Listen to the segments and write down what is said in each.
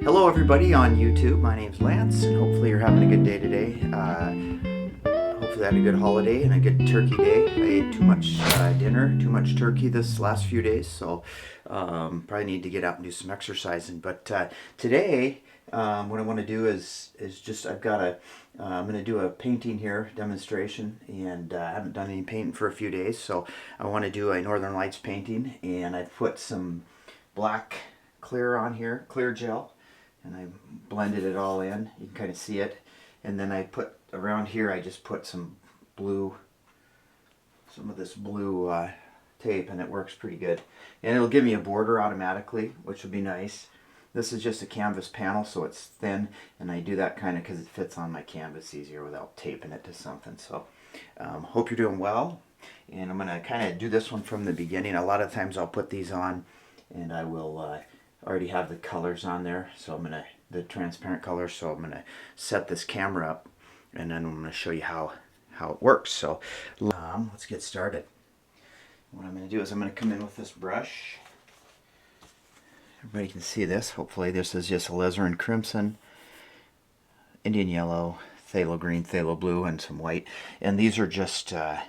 Hello everybody on YouTube, my name's Lance and hopefully you're having a good day today. Hopefully I had a good holiday and a good turkey day. I ate too much dinner, too much turkey this last few days, so probably need to get out and do some exercising. But today what I want to do is just I'm going to do a painting here demonstration, and I haven't done any painting for a few days, so I want to do a Northern Lights painting, and I've put some black clear on here, clear gel, and I blended it all in. You can kind of see it. And then I put around here, I just put some of this blue tape, and it works pretty good. And it'll give me a border automatically, which would be nice. This is just a canvas panel, so it's thin, and I do that kind of because it fits on my canvas easier without taping it to something. So hope you're doing well. And I'm going to kind of do this one from the beginning. A lot of times I'll put these on and I will already have the colors on there, so I'm gonna, the transparent colors, so I'm gonna set this camera up and then I'm gonna show you how it works. So let's get started. What I'm gonna do is I'm gonna come in with this brush. Everybody can see this. Hopefully this is just alizarin crimson, Indian yellow, phthalo green, phthalo blue, and some white. And these are just they're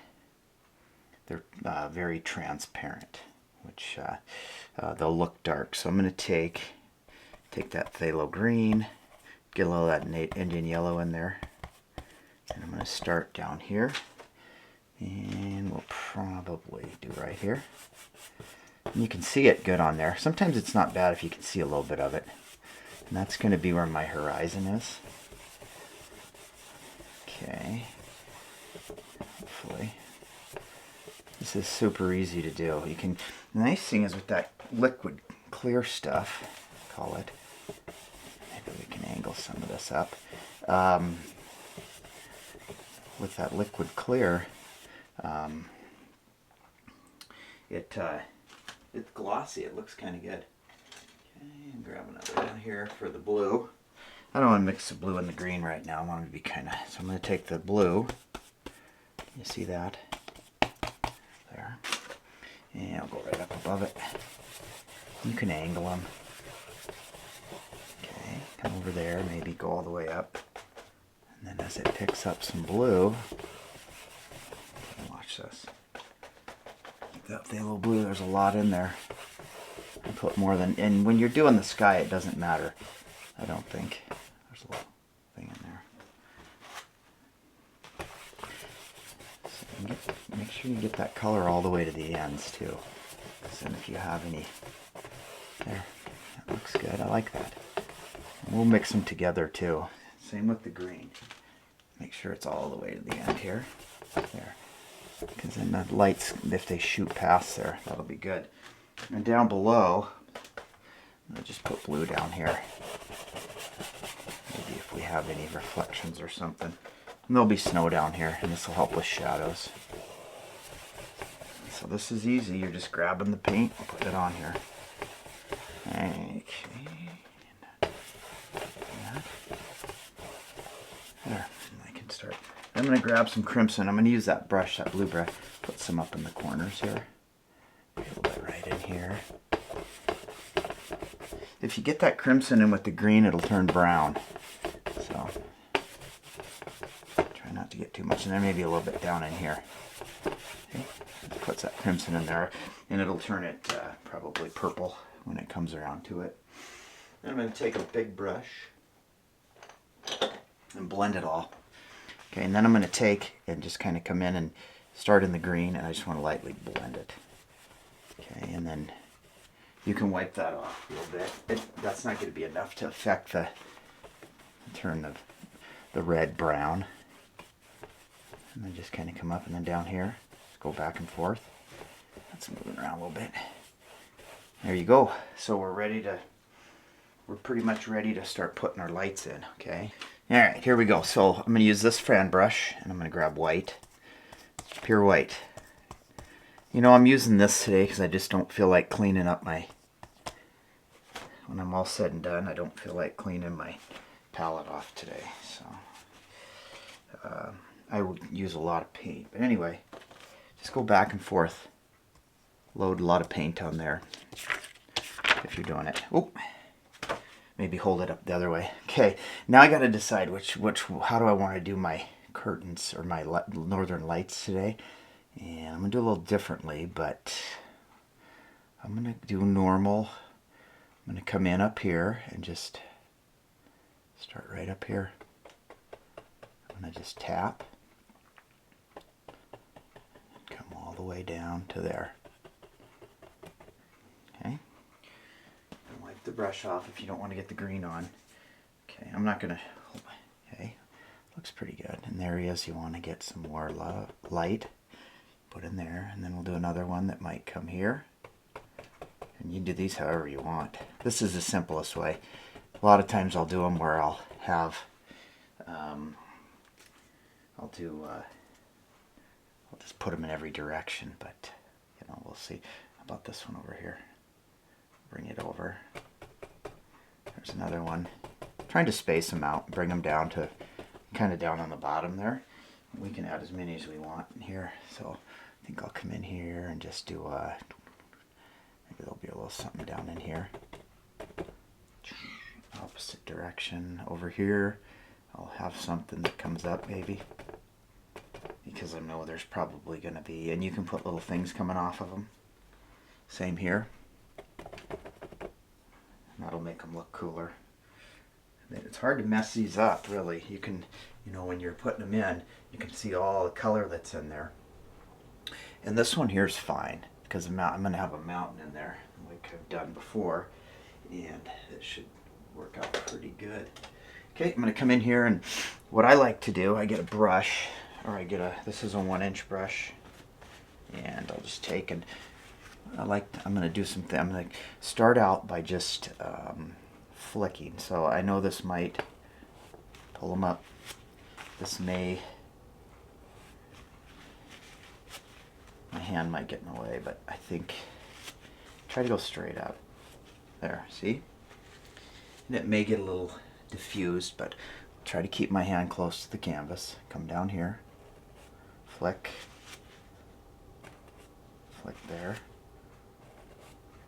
very transparent, which they'll look dark. So I'm going to take that phthalo green, get a little of that Indian yellow in there, and I'm going to start down here, and we'll probably do right here. And you can see it good on there. Sometimes it's not bad if you can see a little bit of it. And that's going to be where my horizon is. Okay. Hopefully. This is super easy to do. You can. The nice thing is with that liquid clear stuff, call it. Maybe we can angle some of this up. With that liquid clear, it's glossy. It looks kind of good. Okay, and grab another one here for the blue. I don't want to mix the blue and the green right now. I want it to be kind of. So I'm going to take the blue. You see that? There. And I'll go right up above it. You can angle them. Okay, come over there, maybe go all the way up. And then as it picks up some blue, watch this. That phthalo blue, there's a lot in there. I put more than, and when you're doing the sky, it doesn't matter. I don't think. There's a little thing in there. So make sure you get that color all the way to the ends too. And if you have any, there, that looks good. I like that. And we'll mix them together too. Same with the green. Make sure it's all the way to the end here. There. Because then the lights, if they shoot past there, that'll be good. And down below, I'll just put blue down here. Maybe if we have any reflections or something. And there'll be snow down here, and this will help with shadows. So this is easy. You're just grabbing the paint and putting it on here. Okay. There. I can start. I'm going to grab some crimson. I'm going to use that brush, that blue brush. Put some up in the corners here. A little bit right in here. If you get that crimson in with the green, it'll turn brown. So try not to get too much in there. Maybe a little bit down in here. Okay. Puts that crimson in there, and it'll turn it probably purple when it comes around to it. Then I'm going to take a big brush and blend it all. Okay, and then I'm going to take and just kind of come in and start in the green, and I just want to lightly blend it. Okay, and then you can wipe that off a little bit. That's not going to be enough to affect the turn the red brown. And then just kind of come up, and then down here, just go back and forth. That's moving around a little bit. There you go. So we're pretty much ready to start putting our lights in, okay? All right, here we go. So I'm going to use this fan brush, and I'm going to grab white, pure white. You know, I'm using this today because I just don't feel like cleaning up when I'm all said and done, I don't feel like cleaning my palette off today. So I would use a lot of paint. But anyway, just go back and forth. Load a lot of paint on there if you're doing it. Oh, maybe hold it up the other way. Okay, now I got to decide how do I want to do my curtains or my northern lights today. And I'm going to do a little differently, but I'm going to do normal. I'm going to come in up here and just start right up here. I'm going to just tap. Come all the way down to there. Okay. And wipe the brush off if you don't want to get the green on. Okay, I'm not going to... Okay, looks pretty good. In the areas you want to get some more light, put in there. And then we'll do another one that might come here. And you can do these however you want. This is the simplest way. A lot of times I'll do them where I'll have... I'll just put them in every direction, but you know, we'll see. How about this one over here? Bring it over. There's another one. I'm trying to space them out, bring them down to kind of down on the bottom there. We can add as many as we want in here. So I think I'll come in here and just do maybe there'll be a little something down in here. Opposite direction over here. I'll have something that comes up maybe, because I know there's probably going to be, and you can put little things coming off of them. Same here. And that'll make them look cooler. It's hard to mess these up, really. You can, you know, when you're putting them in, you can see all the color that's in there. And this one here is fine, because I'm going to have a mountain in there, like I've done before, and it should work out pretty good. Okay, I'm going to come in here, and what I like to do, I get a brush, or this is a 1-inch brush, and I'll just take and I'm going to do something. I'm going to start out by just flicking. So I know this might pull them up. This may, my hand might get in the way, but I think try to go straight up. There, see? And it may get a little diffused, but try to keep my hand close to the canvas. Come down here, flick there,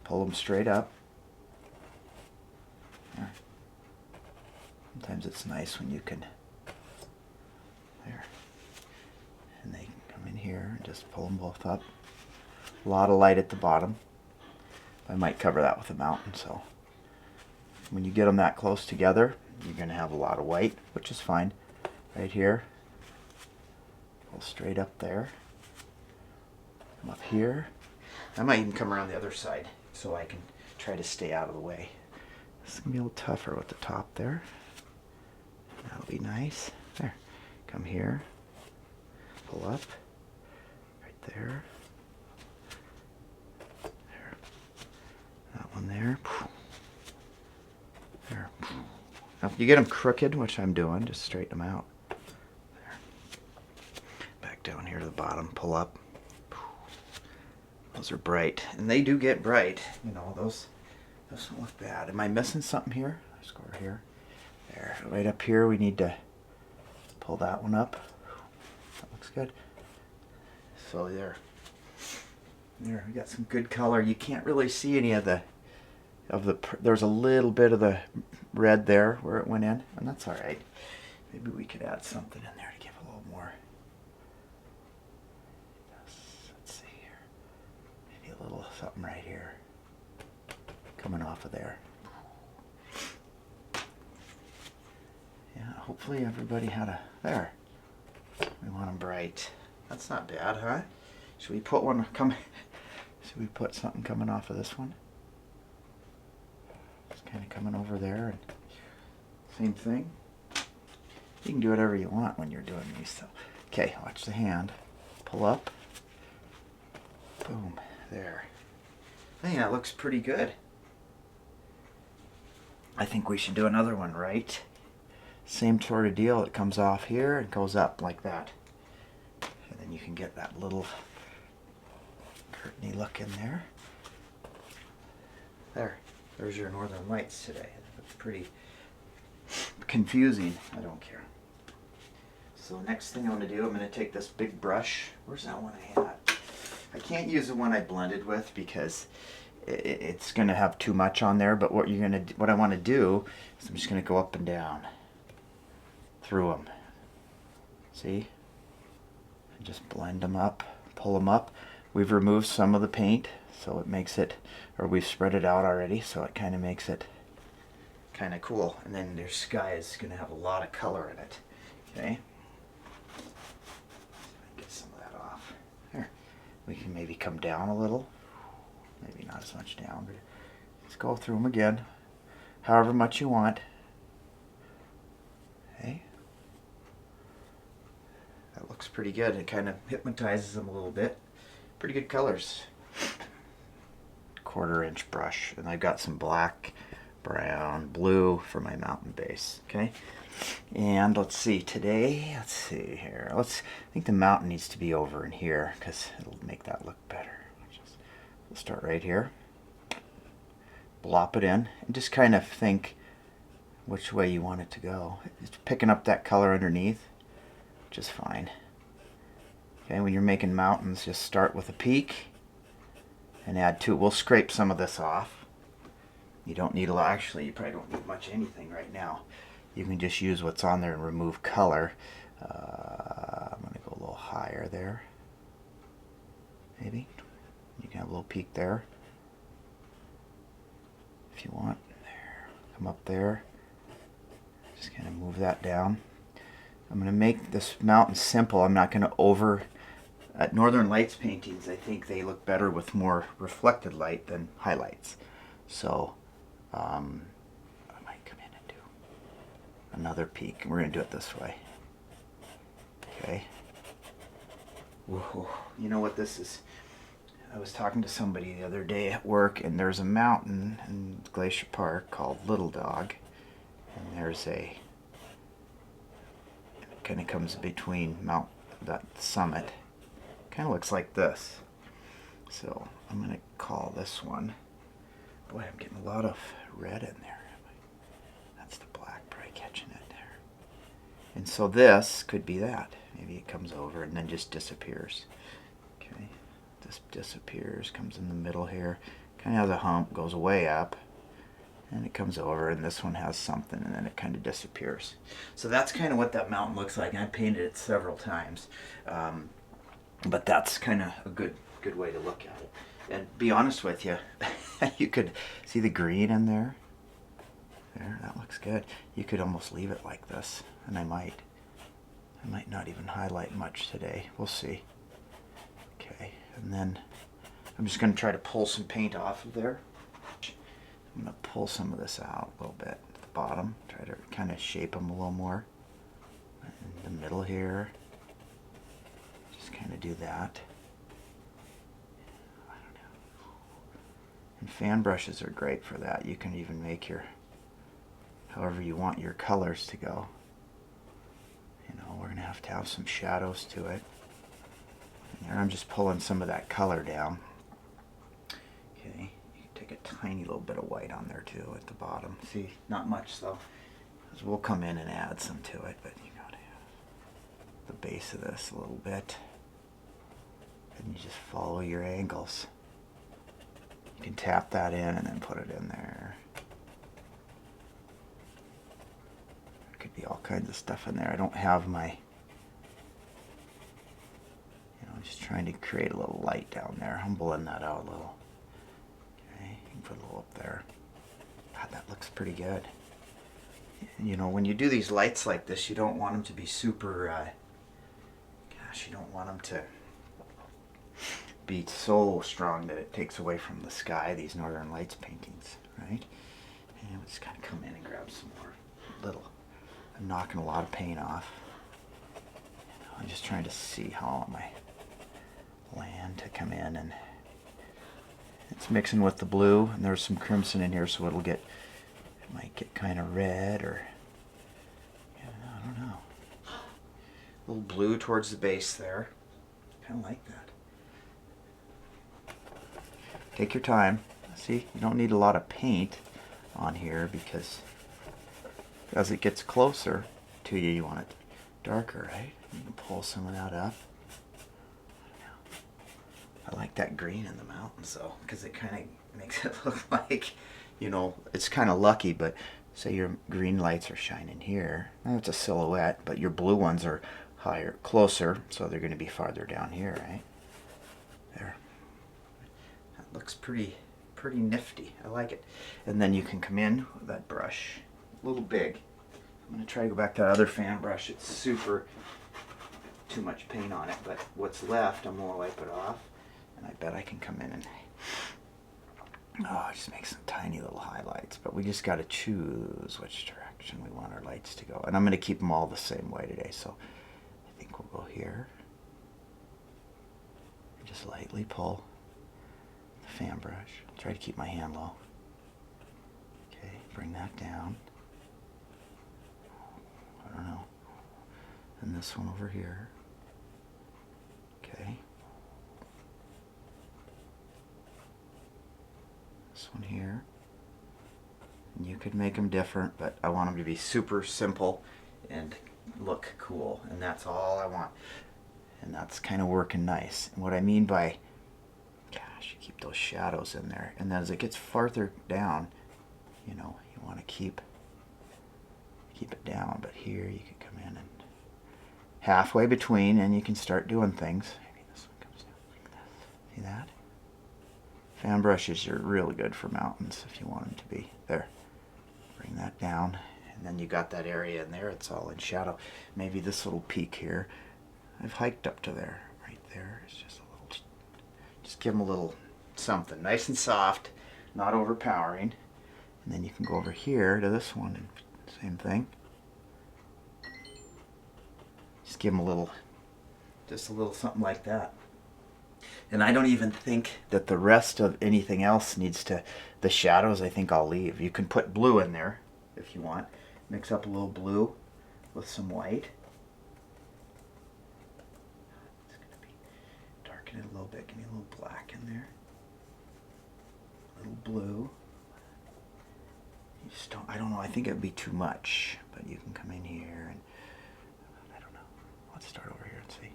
pull them straight up. There. Sometimes it's nice when you can, there, and they can come in here and just pull them both up. A lot of light at the bottom. I might cover that with a mountain, so when you get them that close together, you're going to have a lot of white, which is fine. Right here, pull straight up there, come up here. I might even come around the other side so I can try to stay out of the way. This is going to be a little tougher with the top there. That'll be nice. There, come here, pull up, right there, there, that one there. There. Now if you get them crooked, which I'm doing, just straighten them out. There. Back down here to the bottom, pull up. Those are bright, and they do get bright. You know, those don't look bad. Am I missing something here? Let's go over here. There, right up here, we need to pull that one up. That looks good. So there, we got some good color. You can't really see any of the there's a little bit of the red there where it went in, and that's all right. Maybe we could add something in there to give a little more. Let's see here. Maybe a little something right here coming off of there. Yeah, hopefully everybody had a, there. We want them bright. That's not bad, huh? Should we put one should we put something coming off of this one? Kind of coming over there, and same thing. You can do whatever you want when you're doing these. So, okay, watch the hand. Pull up. Boom. There. I think that looks pretty good. I think we should do another one, right? Same sort of deal. It comes off here and goes up like that. And then you can get that little curtainy look in there. There. There's your northern lights today. It's pretty confusing. I don't care. So next thing I'm going to do, I'm going to take this big brush. Where's that one I had? I can't use the one I blended with because it's going to have too much on there. But what I want to do is I'm just going to go up and down through them. See? And just blend them up, pull them up. We've removed some of the paint, so it makes it, or we've spread it out already, so it kind of makes it kind of cool. And then their sky is going to have a lot of color in it. Okay? Get some of that off. Here. We can maybe come down a little. Maybe not as much down, but let's go through them again. However much you want. Okay? That looks pretty good. It kind of hypnotizes them a little bit. Pretty good colors. 1/4 inch brush, and I've got some black, brown, blue for my mountain base. Okay, and let's see today. Let's see here. I think the mountain needs to be over in here because it'll make that look better. We'll start right here. Blop it in, and just kind of think which way you want it to go. It's picking up that color underneath, which is fine. Okay, when you're making mountains, just start with a peak and add to it. We'll scrape some of this off. You don't need a lot. Actually, you probably don't need much anything right now. You can just use what's on there and remove color. I'm going to go a little higher there. Maybe. You can have a little peak there if you want. There. Come up there. Just kind of move that down. I'm going to make this mountain simple. I'm not going to over... At Northern Lights paintings, I think they look better with more reflected light than highlights. So, I might come in and do another peak. We're going to do it this way. Okay. Whoa. You know what this is? I was talking to somebody the other day at work, and there's a mountain in Glacier Park called Little Dog. And there's it kind of comes between that summit. Kind of looks like this. So I'm going to call this one. Boy, I'm getting a lot of red in there. That's the black, probably catching it there. And so this could be that. Maybe it comes over and then just disappears. Okay, this disappears, comes in the middle here. Kind of has a hump, goes way up, and it comes over, and this one has something, and then it kind of disappears. So that's kind of what that mountain looks like. And I painted it several times. But that's kind of a good way to look at it. And be honest with you, you could see the green in there. There, that looks good. You could almost leave it like this, and I might not even highlight much today. We'll see. Okay, and then I'm just going to try to pull some paint off of there. I'm going to pull some of this out a little bit at the bottom. Try to kind of shape them a little more. In the middle here. Kind of do that. I don't know. And fan brushes are great for that. You can even make however you want your colors to go. You know, we're going to have some shadows to it. And there I'm just pulling some of that color down. Okay, you can take a tiny little bit of white on there too at the bottom. See, not much though. Because we'll come in and add some to it, but you got to have the base of this a little bit. And you just follow your angles. You can tap that in and then put it in there. There could be all kinds of stuff in there. I don't have my, I'm just trying to create a little light down there. I'm blending that out a little. Okay, you can put a little up there. God, that looks pretty good. You know, when you do these lights like this, you don't want them to be super, you don't want them to be so strong that it takes away from the sky, these Northern Lights paintings, right? And we'll just kind of come in and grab some more I'm knocking a lot of paint off. I'm just trying to see how I want my land to come in, and it's mixing with the blue, and there's some crimson in here, so it might get kind of red, or I don't know. A little blue towards the base there. Kind of like that. Take your time. See, you don't need a lot of paint on here because as it gets closer to you, you want it darker, right? You can pull some of that up. I like that green in the mountains though, because it kind of makes it look like, you know, it's kind of lucky, but say your green lights are shining here. Now it's a silhouette, but your blue ones are higher, closer, so they're going to be farther down here, right? There. That looks pretty nifty. I like it. And then you can come in with that brush, a little big. I'm going to try to go back to that other fan brush. It's super, too much paint on it, but what's left, I'm going to wipe it off. And I bet I can come in and, just make some tiny little highlights. But we just got to choose which direction we want our lights to go. And I'm going to keep them all the same way today. So I think we'll go here. And just lightly pull the fan brush. Try to keep my hand low. Okay, bring that down. I don't know. And this one over here. Okay. This one here. And you could make them different, but I want them to be super simple and look cool. And that's all I want. And that's kind of working nice. And what I mean by, gosh, you keep those shadows in there. And then as it gets farther down, you know, you want to keep it down. But here you can come in and halfway between, and you can start doing things. Maybe this one comes down like this. See that? Fan brushes are really good for mountains if you want them to be. There. Bring that down. And then you got that area in there. It's all in shadow. Maybe this little peak here. I've hiked up to there. Right there. It's just a little... Just give them a little something. Nice and soft. Not overpowering. And then you can go over here to this one and same thing. Just give them a little, just a little something like that. And I don't even think that the rest of anything else needs to, the shadows I think I'll leave. You can put blue in there if you want. Mix up a little blue with some white. It's going to be, darken it a little bit. Give me a little black in there. A little blue. You just don't, I don't know, I think it would be too much, but you can come in here and, I don't know, let's start over here and see.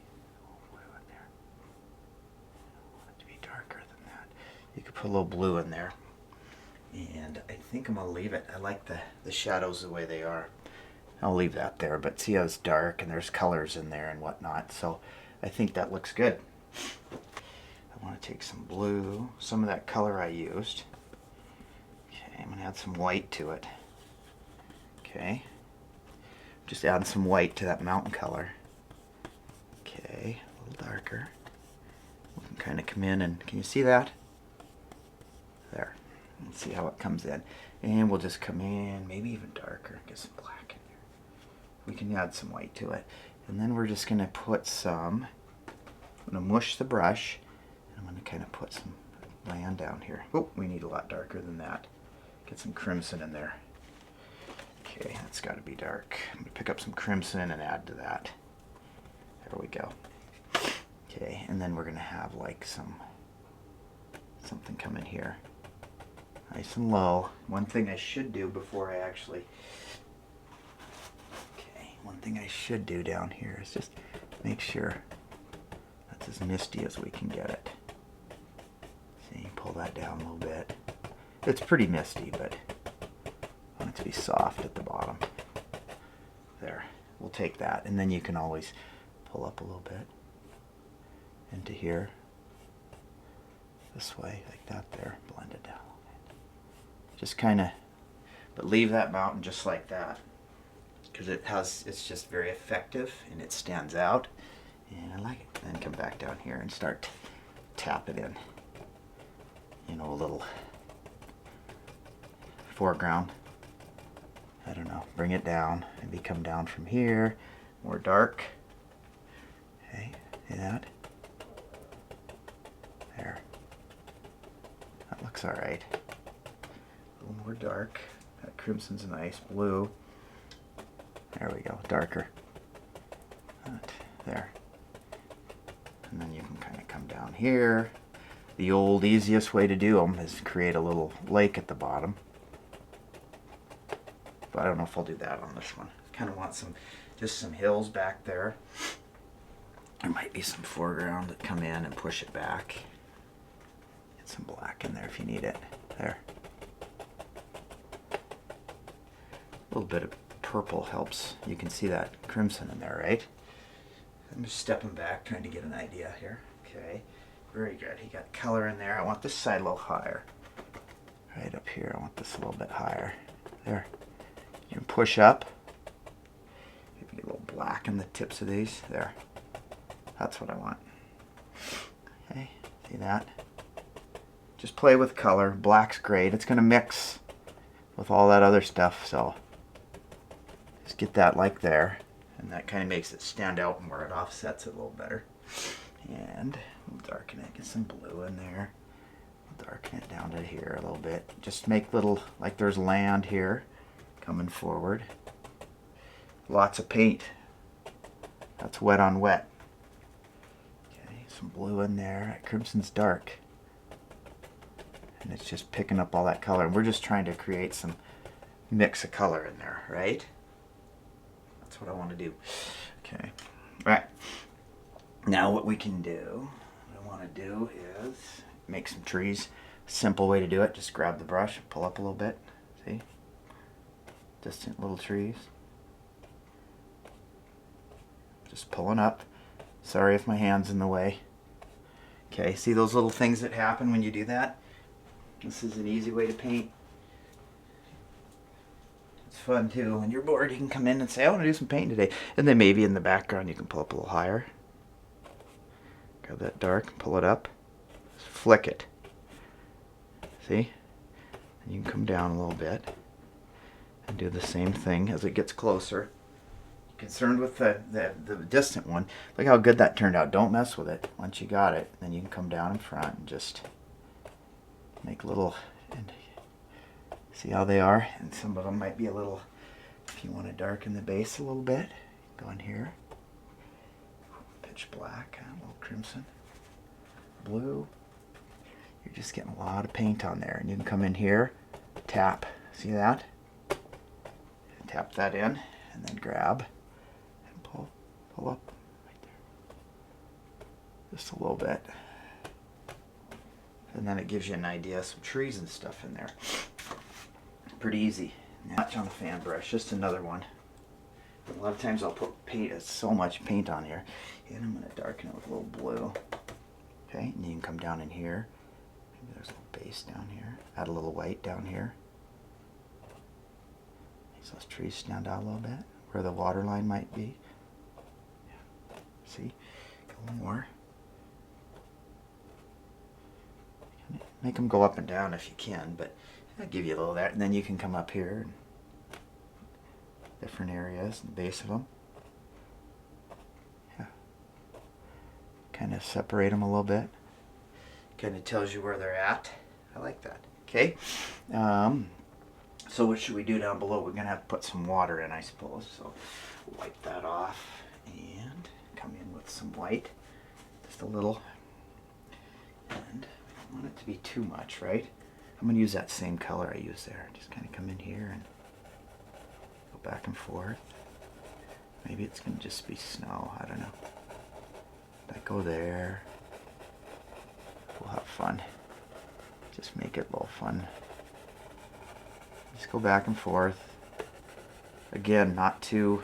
Blue in there. I want it to be darker than that. You could put a little blue in there, and I think I'm going to leave it. I like the shadows the way they are. I'll leave that there, but see how it's dark and there's colors in there and whatnot, so I think that looks good. I want to take some blue, some of that color I used. I'm going to add some white to it. Okay. Just adding some white to that mountain color. Okay, a little darker. We can kind of come in and, can you see that? There. Let's see how it comes in. And we'll just come in, maybe even darker. Get some black in there. We can add some white to it. And then we're just going to put some, I'm going to mush the brush. And I'm going to kind of put some land down here. Oh, we need a lot darker than that. Get some crimson in there. Okay, that's got to be dark. I'm going to pick up some crimson and add to that. There we go. Okay, and then we're going to have like something come in here. Nice and low. One thing I should do before I actually... Okay, one thing I should do down here is just make sure that's as misty as we can get it. See, pull that down a little bit. It's pretty misty, but I want it to be soft at the bottom. There, we'll take that, and then you can always pull up a little bit into here, this way, like that there, blend it down a little bit. Just kind of, but leave that mountain just like that, because it's just very effective, and it stands out, and I like it. Then come back down here and start tapping in, you know, a little foreground. I don't know, bring it down, maybe come down from here, more dark. Okay, see that? There. That looks alright. A little more dark. That crimson's nice. Blue. There we go, darker. That, there. And then you can kind of come down here. The old easiest way to do them is create a little lake at the bottom. But I don't know if I'll do that on this one. Kind of want just some hills back there. There might be some foreground that come in and push it back. Get some black in there if you need it. There. A little bit of purple helps. You can see that crimson in there, right? I'm just stepping back, trying to get an idea here. Okay, very good. You got color in there. I want this side a little higher. Right up here, I want this a little bit higher. There. You can push up. Maybe get a little black in the tips of these. There. That's what I want. Okay, see that? Just play with color. Black's great. It's going to mix with all that other stuff, so just get that like there, and that kind of makes it stand out and where it offsets it a little better. And we'll darken it. Get some blue in there. We'll darken it down to here a little bit. Just make little, like there's land here coming forward. Lots of paint. That's wet on wet. Okay, some blue in there. That crimson's dark. And it's just picking up all that color. And we're just trying to create some mix of color in there, right? That's what I want to do. Okay. All right. Now what we can do, what I want to do is make some trees. Simple way to do it. Just grab the brush, pull up a little bit. See? Distant little trees. Just pulling up. Sorry if my hand's in the way. Okay, see those little things that happen when you do that? This is an easy way to paint. It's fun too. When you're bored, you can come in and say, I want to do some painting today. And then maybe in the background you can pull up a little higher. Grab that dark, pull it up. Just flick it. See? And you can come down a little bit and do the same thing as it gets closer. Concerned with the distant one. Look how good that turned out. Don't mess with it. Once you got it, then you can come down in front and just make little, and see how they are. And some of them might be a little, if you want to darken the base a little bit, go in here, pitch black, a little crimson, blue. You're just getting a lot of paint on there. And you can come in here, tap, see that? Tap that in, and then grab and pull up right there, just a little bit. And then it gives you an idea of some trees and stuff in there. Pretty easy. Match on a fan brush, just another one. A lot of times I'll put paint, it's so much paint on here. And I'm going to darken it with a little blue. Okay, and you can come down in here. Maybe there's a little base down here. Add a little white down here. Makes those trees stand out a little bit. Where the water line might be. Yeah. See? A little more. Make them go up and down if you can, but I'll give you a little of that. And then you can come up here and different areas, the base of them. Yeah. Kind of separate them a little bit. Kind of tells you where they're at. I like that. Okay. So what should we do down below? We're going to have to put some water in, I suppose. So wipe that off and come in with some white. Just a little. And I don't want it to be too much, right? I'm going to use that same color I used there. Just kind of come in here and go back and forth. Maybe it's going to just be snow. I don't know. I go there. We'll have fun. Just make it a little fun. Just go back and forth. Again, not too.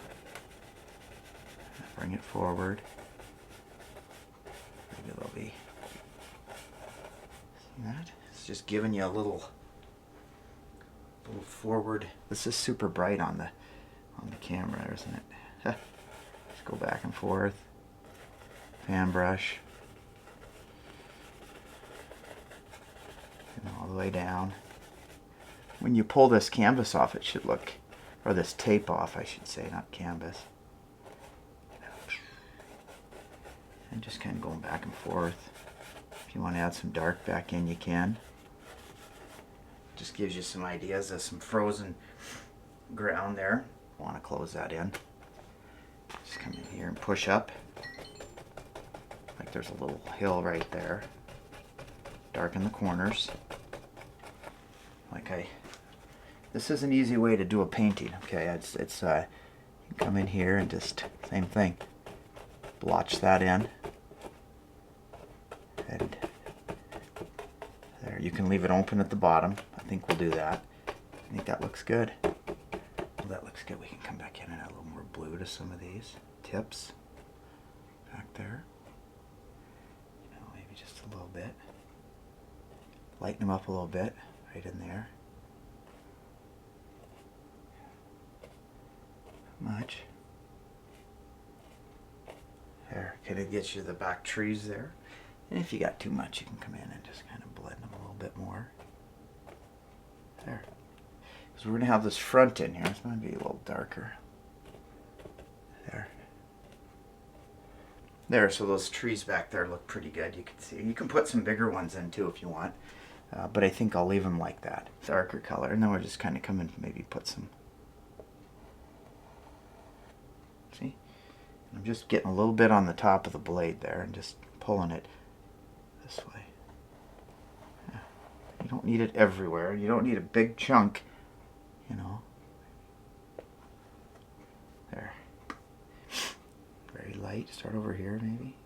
Bring it forward. Maybe there'll be. See that? It's just giving you a little forward. This is super bright on the camera, isn't it? Just go back and forth. Fan brush. And all the way down. When you pull this canvas off, it should look, or this tape off, I should say, not canvas. And just kind of going back and forth. If you want to add some dark back in, you can. Just gives you some ideas of some frozen ground there. Want to close that in. Just come in here and push up. Like there's a little hill right there. Darken the corners. This is an easy way to do a painting. Okay, it's you can come in here and just same thing. Blotch that in. And you can leave it open at the bottom. I think we'll do that. I think that looks good. Well, that looks good. We can come back in and add a little more blue to some of these tips back there. You know, maybe just a little bit. Lighten them up a little bit right in there. Not much. There, kind of gets you the back trees there. And if you got too much, you can come in and just kind of blend them a little bit more. There. Because we're going to have this front in here. This might be a little darker. There. There, so those trees back there look pretty good. You can see. You can put some bigger ones in too if you want. But I think I'll leave them like that. Darker color. And then we'll just kind of come in and maybe put some. See? I'm just getting a little bit on the top of the blade there and just pulling it this way. Yeah. You don't need it everywhere. You don't need a big chunk, you know. There. Very light. Start over here maybe.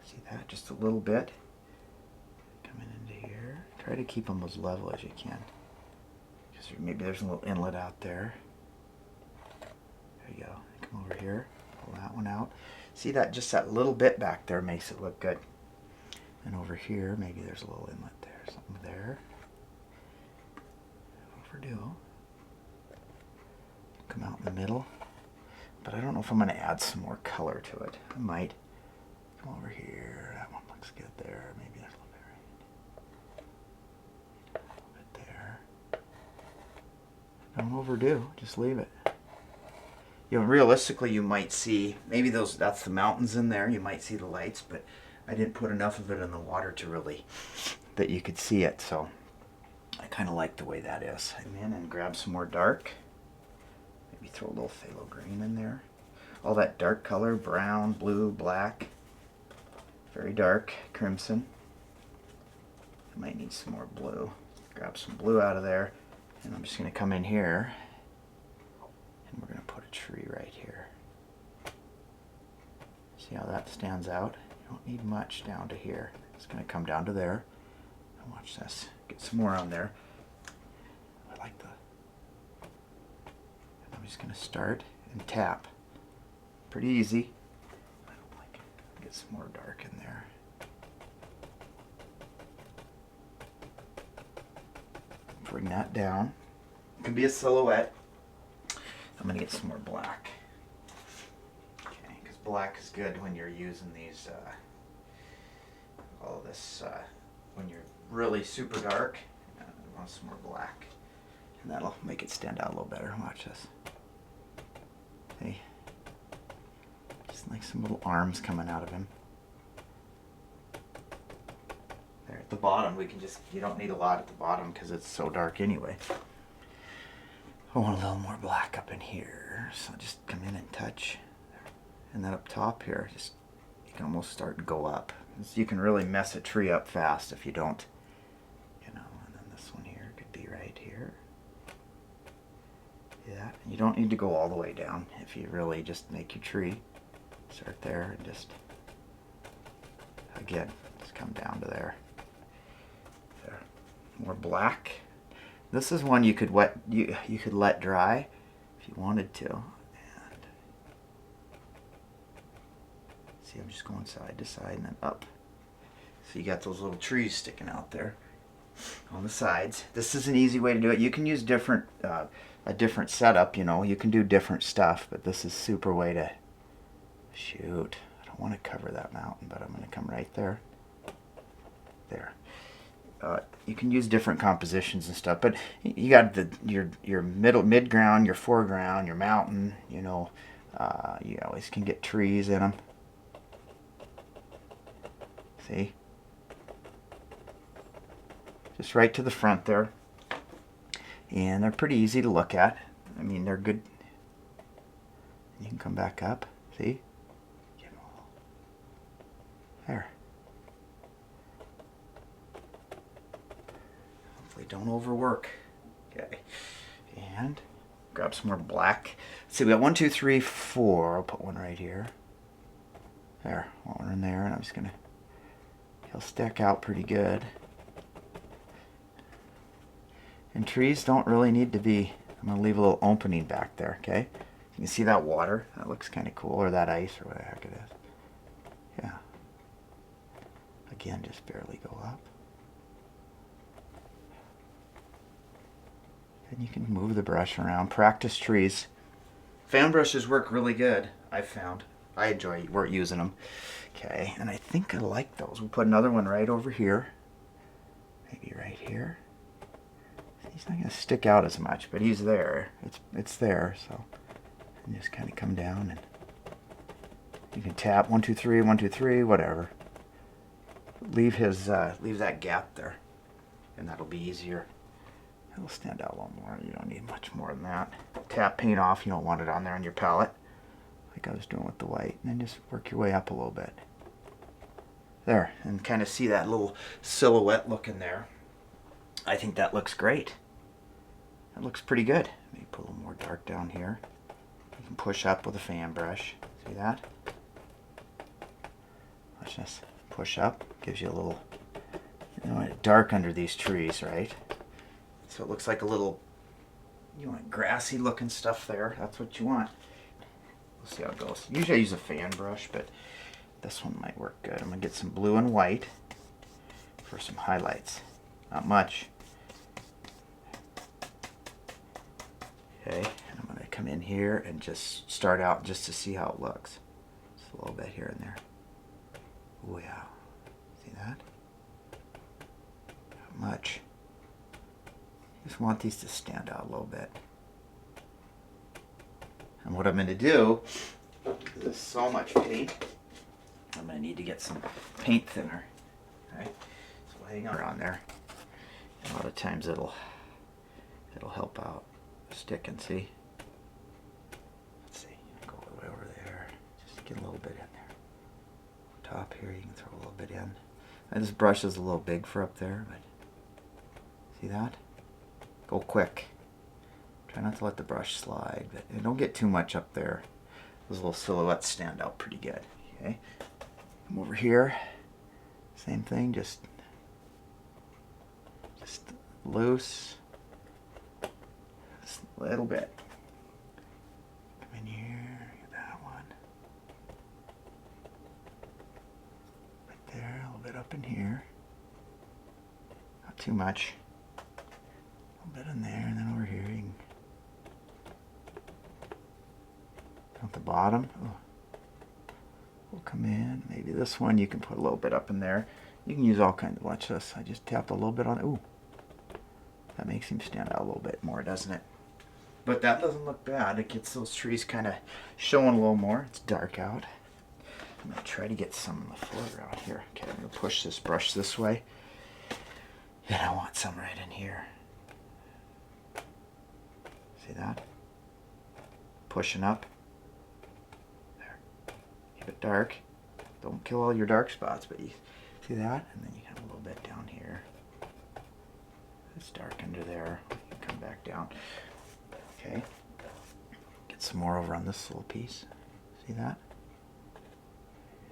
See that? Just a little bit. Coming into here. Try to keep them as level as you can. Because maybe there's a little inlet out there. There you go. Come over here, pull that one out. See that? Just that little bit back there makes it look good. And over here, maybe there's a little inlet there, something there. Overdue. Come out in the middle. But I don't know if I'm going to add some more color to it. I might. Come over here. That one looks good there. Maybe there's a little bit right. A little bit there. Don't overdo. Just leave it. You know, realistically, you might see, maybe that's the mountains in there, you might see the lights, but I didn't put enough of it in the water to really, that you could see it, so I kind of like the way that is. I'm in and grab some more dark, maybe throw a little phthalo green in there. All that dark color, brown, blue, black, very dark, crimson. I might need some more blue. Grab some blue out of there, and I'm just going to come in here. And we're going to put a tree right here. See how that stands out? You don't need much down to here. It's going to come down to there. And watch this. Get some more on there. I like the... And I'm just going to start and tap. Pretty easy. I don't like it. Get some more dark in there. Bring that down. It can be a silhouette. I'm going to get some more black. Okay, because black is good when you're using these, all this, when you're really super dark. I want some more black. And that'll make it stand out a little better. Watch this. See? Just like some little arms coming out of him. There at the bottom, we can just, you don't need a lot at the bottom because it's so dark anyway. I want a little more black up in here, so just come in and touch. And then up top here, just you can almost start to go up. You can really mess a tree up fast if you don't, you know. And then this one here could be right here. Yeah, you don't need to go all the way down if you really just make your tree. Start there and just, again, just come down to there. There, more black. This is one you could you could let dry if you wanted to. And see, I'm just going side to side and then up. So you got those little trees sticking out there on the sides. This is an easy way to do it. You can use a different setup, you know. You can do different stuff, but this is super way to shoot. I don't want to cover that mountain, but I'm going to come right there. There. You can use different compositions and stuff, but you got your mid ground, your foreground, your mountain. You know, you always can get trees in them. See, just right to the front there, and they're pretty easy to look at. I mean, they're good. You can come back up. See, there. Don't overwork. Okay, and grab some more black. Let's see, we got 1, 2, 3, 4. I'll put one right here. There, one in there, and I'm just gonna He'll stick out pretty good. And trees don't really need to be, I'm going to leave a little opening back there, okay? You can see that water? That looks kind of cool, or that ice, or what the heck it is. Yeah. Again, just barely go up. And you can move the brush around. Practice trees. Fan brushes work really good, I've found. I enjoy using them. Okay, and I think I like those. We'll put another one right over here. Maybe right here. He's not going to stick out as much, but he's there. It's there, so. And just kind of come down and you can tap 1, 2, 3, 1, 2, 3, whatever. Leave that gap there, and that'll be easier. It'll stand out a little more. You don't need much more than that. Tap paint off. You don't want it on there on your palette, like I was doing with the white. And then just work your way up a little bit. There, and kind of see that little silhouette look in there. I think that looks great. That looks pretty good. Maybe put a little more dark down here. You can push up with a fan brush. See that? Watch this. Push up. Gives you a little, dark under these trees, right? So it looks like a little, you want grassy looking stuff there. That's what you want. We'll see how it goes. Usually I use a fan brush, but this one might work good. I'm going to get some blue and white for some highlights. Not much. Okay, and I'm going to come in here and just start out just to see how it looks. Just a little bit here and there. Oh yeah. See that? Not much. Just want these to stand out a little bit. And what I'm going to do, because there's so much paint, I'm going to need to get some paint thinner. Right? So hang on there. A lot of times it'll help out sticking, see? Let's see. Go all the way over there. Just get a little bit in there. Top here, you can throw a little bit in. And this brush is a little big for up there, but see that? Go quick. Try not to let the brush slide, but don't get too much up there. Those little silhouettes stand out pretty good. Okay. Come over here. Same thing, just loose. Just a little bit. Come in here, get that one. Right there, a little bit up in here. Not too much. A little bit in there, and then over here you can. At the bottom. Oh. We'll come in. Maybe this one you can put a little bit up in there. You can use all kinds of, watch this. I just tapped a little bit on it. Ooh. That makes him stand out a little bit more, doesn't it? But that doesn't look bad. It gets those trees kind of showing a little more. It's dark out. I'm going to try to get some in the foreground here. Okay, I'm going to push this brush this way. And I want some right in here. See that? Pushing up. Keep it dark. Don't kill all your dark spots, but you see that? And then you have a little bit down here. It's dark under there. You can come back down. Okay. Get some more over on this little piece. See that?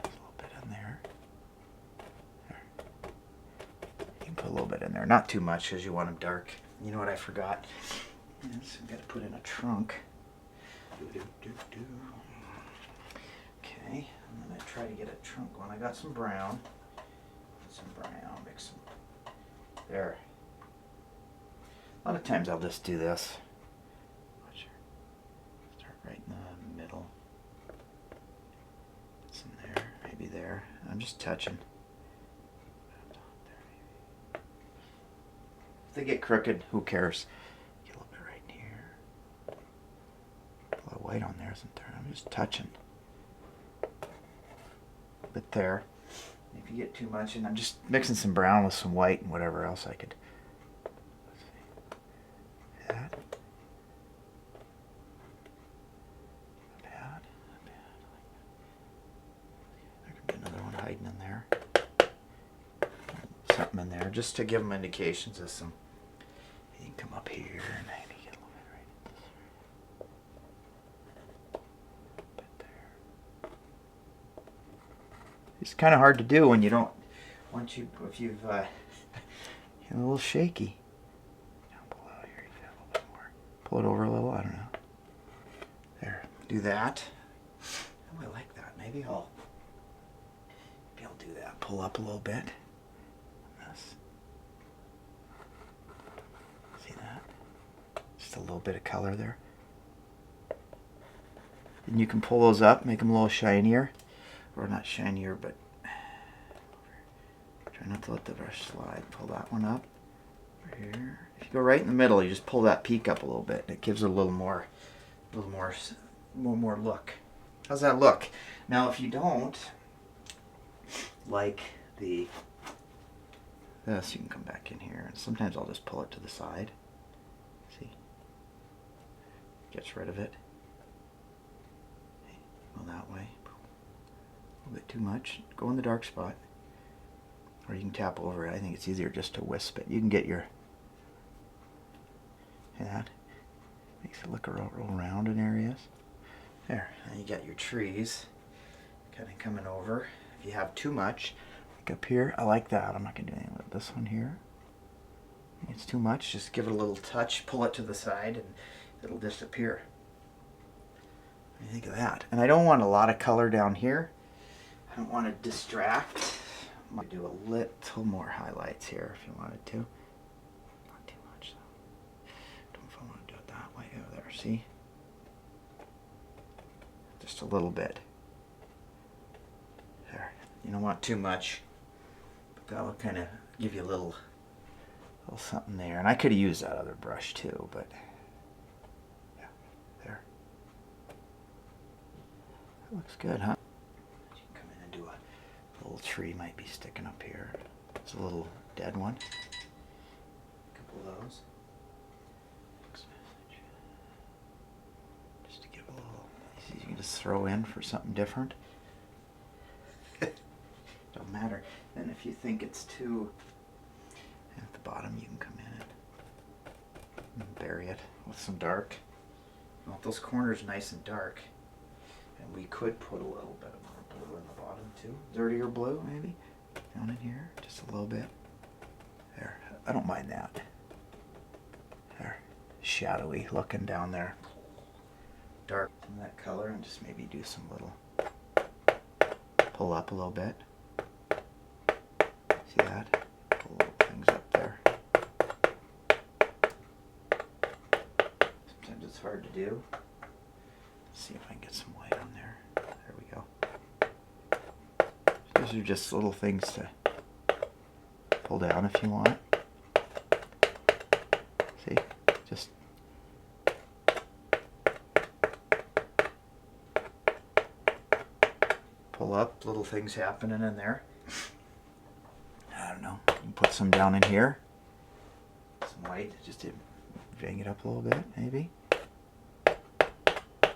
There's a little bit in there. There. You can put a little bit in there. Not too much because you want them dark. You know what I forgot? Yes, I've got to put in a trunk. Okay, I'm going to try to get a trunk one. I got some brown. Mix some. There. A lot of times I'll just do this. Start right in the middle. Put some there, maybe there. I'm just touching. If they get crooked, who cares? Get a little bit right in here. A lot of white on there, isn't there? I'm just touching. Bit there. If you get too much, and I'm just mixing some brown with some white and whatever else I could. Let's see. That. Not bad. There could be another one hiding in there. Something in there, just to give them indications of some. You can come up here and maybe get a little bit right in this. Bit there. It's kind of hard to do when you don't if you've you're a little shaky. Pull out here, you can have a little bit more. Pull it over a little, I don't know. There, do that. Oh, I like that. Maybe I'll do that. Pull up a little bit. This. See that? Just a little bit of color there. And you can pull those up, make them a little shinier. Or not shinier, but try not to let the brush slide. Pull that one up. Over here. If you go right in the middle, you just pull that peak up a little bit. It gives it a little more look. How's that look? Now, if you don't like this, you can come back in here. And sometimes I'll just pull it to the side. See? Gets rid of it. Go that way. A little bit too much. Go in the dark spot. Or you can tap over it. I think it's easier just to wisp it. You can get your... that. Makes it look real round in areas. There. Now you got your trees kind of coming over. If you have too much, like up here, I like that. I'm not going to do anything with this one here. If it's too much, just give it a little touch, pull it to the side, and it'll disappear. What do you think of that? And I don't want a lot of color down here. I don't want to distract. I might do a little more highlights here if you wanted to. Not too much though. Don't know if I want to do it that way. Oh, there, see? Just a little bit. There. You don't want too much. But that'll kind of give you a little something there. And I could have used that other brush too, but yeah, there. That looks good, huh? You can come in and do a little tree might be sticking up here. It's a little dead one. A couple of those. Just to give a little, you can just throw in for something different. Don't matter. And if you think it's too at the bottom, you can come in and bury it with some dark. You want those corners nice and dark. And we could put a little bit of more blue in the bottom too. Dirtier blue, maybe. Down in here, just a little bit. There, I don't mind that. There, shadowy looking down there. Dark in that color, and just maybe do some little pull up a little bit. See that? Pull little things up there. Sometimes it's hard to do. See if I can get some white on there. There we go. These are just little things to pull down if you want. See? Just pull up, little things happening in there. I don't know. You can put some down in here. Some white, just to bang it up a little bit, maybe.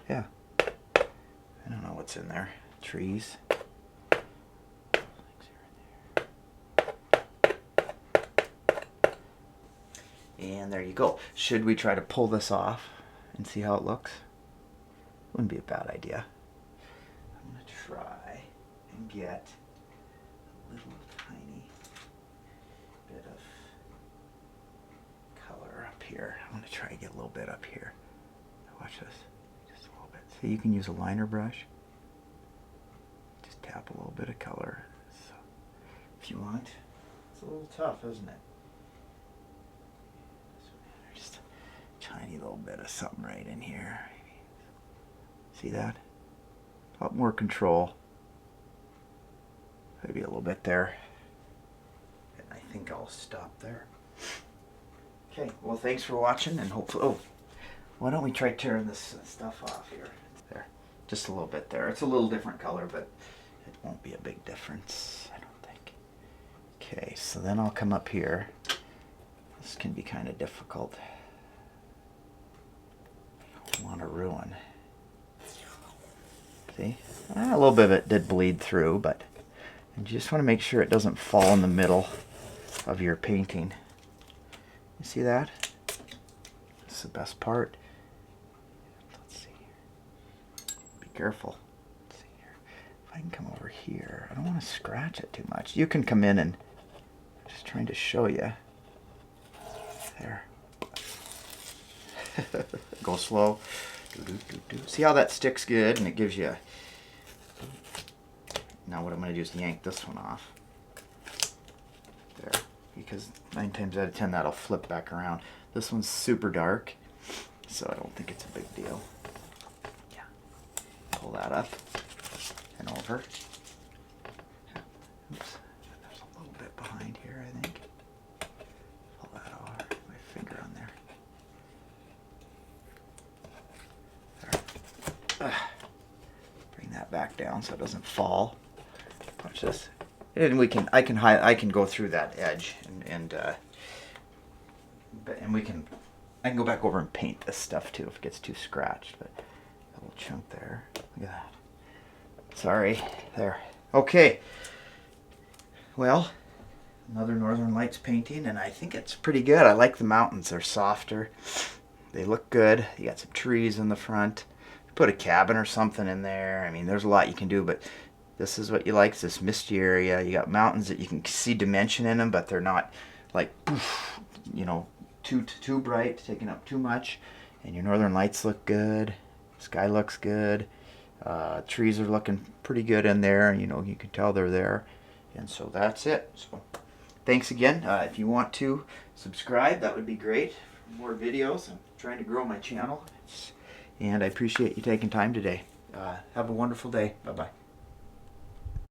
Yeah. I don't know what's in there. Trees. And there you go. Should we try to pull this off and see how it looks? Wouldn't be a bad idea. I'm going to try and get a little tiny bit of color up here. I'm going to try and get a little bit up here. Watch this. Just a little bit. So you can use a liner brush. Just tap a little bit of color. So if you want. It's a little tough, isn't it? Just a tiny little bit of something right in here. See that? A lot more control. Maybe a little bit there. And I think I'll stop there. Okay, well thanks for watching, and hopefully, oh, why don't we try tearing this stuff off here? There, just a little bit there. It's a little different color, but it won't be a big difference, I don't think. Okay, so then I'll come up here. This can be kind of difficult. I don't want to ruin. See? A little bit of it did bleed through, but you just want to make sure it doesn't fall in the middle of your painting. You see that? That's the best part. Let's see here. Be careful. Let's see here. If I can come over here, I don't want to scratch it too much. You can come in and Just trying to show you. There. Go slow. See how that sticks good, and it gives you. Now what I'm going to do is yank this one off. There. Because 9 times out of 10 that'll flip back around. This one's super dark, so I don't think it's a big deal. Yeah. Pull that up and over. Oops. There's a little bit behind here, I think. Pull that over. My finger on there. There. Bring that back down so it doesn't fall. Punch this. And I can go through that edge and I can go back over and paint this stuff too if it gets too scratched. But a little chunk there. Look at that. Sorry. There. Okay. Well, another Northern Lights painting, and I think it's pretty good. I like the mountains. They're softer. They look good. You got some trees in the front. Put a cabin or something in there. I mean, there's a lot you can do, but this is what you like, is this misty area. You got mountains that you can see dimension in them, but they're not like, poof, you know, too bright, taking up too much. And your Northern Lights look good. Sky looks good. Trees are looking pretty good in there. You know, you can tell they're there. And so that's it. So thanks again. If you want to subscribe, that would be great. For more videos. I'm trying to grow my channel. And I appreciate you taking time today. Have a wonderful day. Bye-bye.